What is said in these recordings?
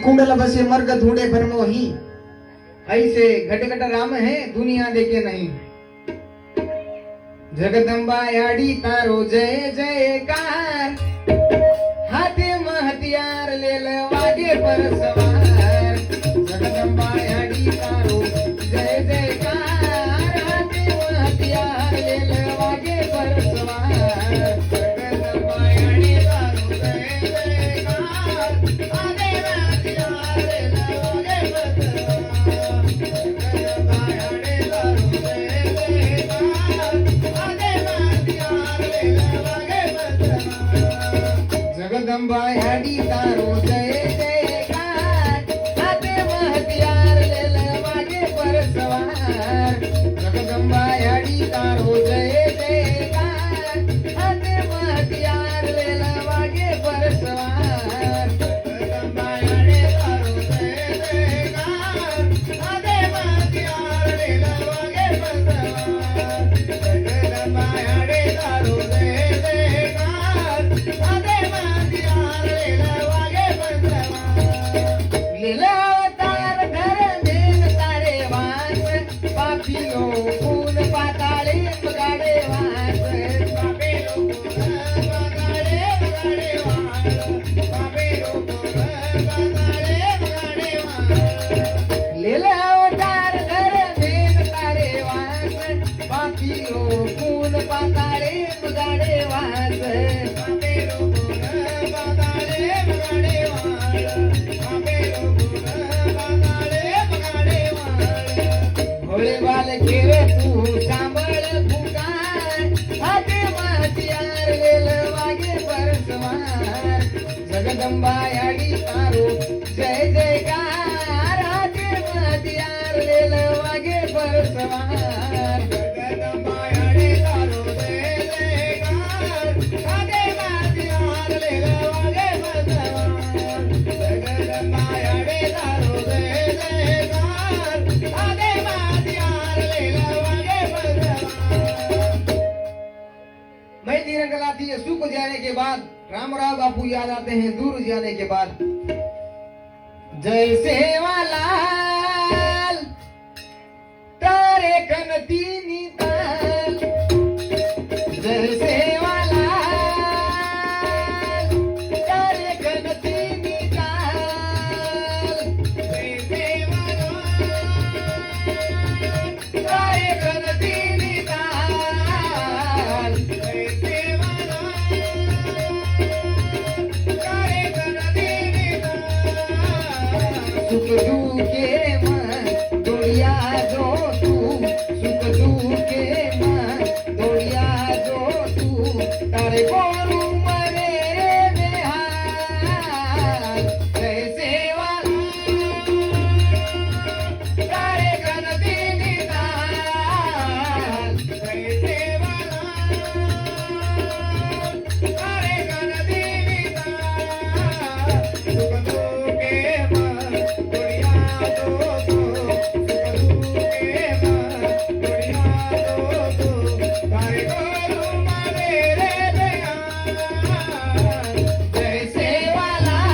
कुंडल बसे मर्ग ढूंढे भरमोही, ऐसे घटघट राम है दुनिया देखे नहीं। जगदंबा याडी तारो जय जयकार, हाथे में हथियार ले वागे पर सवार। जगदंबा याडी तारो जय जयकार, हाथे में हथियार ले वागे पर सवार। जगदंबा याडी तारो जय जयकार, हाथे में हथियार ले वागे पर सवार। जगदंबा याडी तारो जय जयकार, हाथे में हथियार ले वागे पर सवार। जगदंबा याडी तारो जय जयकार, हाथे में हथियार ले वागे पर सवार। जगदंबा याडी तारो जय जयकार, हाथे में हथियार ले वागे पर सवार। जगदंबा याडी तारो जय जयकार, हाथे में हथियार ले वागे पर सवार। जगदंबा याडी तारो जय जयकार, हाथे में हथियार ले वागे पर सवार। लीला अवतार धर देन तारे वास, पापियो फूल पाताळे बगाडे वास। पापियो फूल पाताळे बगाडे वास, पापियो फूल पाताळे बगाडे वास। लीला अवतार धर देन तारे वास, पापियो फूल पाताळे बगाडे वास। पापियो फूल पाताळे बगाडे वास, पापियो फूल पाताळे बगाडे वास। भोळे बाल घेर तू सांभळ पुकार, हाथे में हथियार ले वागे पर सवार। जगदंबा याडी तारो जय जयकार, हाथे में हथियार ले वागे पर सवार। जगदंबा याडी तारो जय जयकार, हाथे में हथियार ले वागे पर सवार। जगदंबा याडी तारो जय जयकार, हाथे में हथियार ले वागे पर सवार। मैं तिरंगा लाती है सुख जाने के बाद, रामराव बापू याद आते हैं दूर जाने के बाद। जय सेवालाल तारे कनती निताल, जय सेवालाल तारे कनती निताल। जय सेवालाल तारे कनती निताल, जय सेवालाल तारे कनती निताल। सुख दुखे मन दुनिया जो तू, सुख दुखे मन दुनिया जो तू। तारे गोरू मरे बेहाल, जय सेवालाल तारे कनती निताल। जय सेवालाल तारे कनती निताल। सुख दुखे मन दुनिया जो तू, सुख दुखे मन दुनिया जो तू। तारे गोरू मरे बेहाल, जय सेवालाल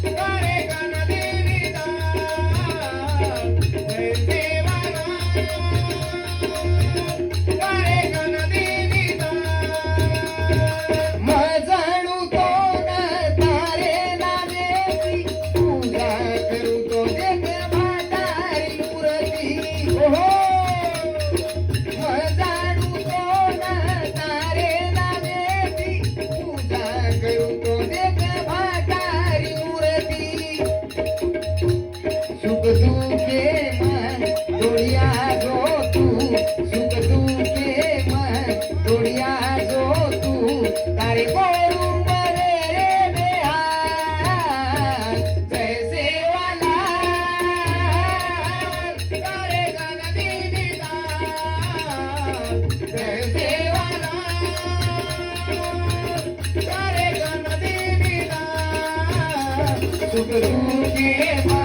तारे कनती निताल। जय सेवालाल तारे कनती निताल। मजाणू तो न तारे नामेची, पूजा करू तो देख म्हातारी पुरती। ओहो मजाणू तो न तारे नामेची, पूजा करू तो देख म्हातारी मूर्ती। सुख दुखे मन दुनिया जो तू, सुख दुखे मन दुनिया जो तू। तारे गोरू मरे बेहाल, जय सेवालाल तारे कनती निताल। जय सेवालाल तारे कनती निताल। सुख दुखे मन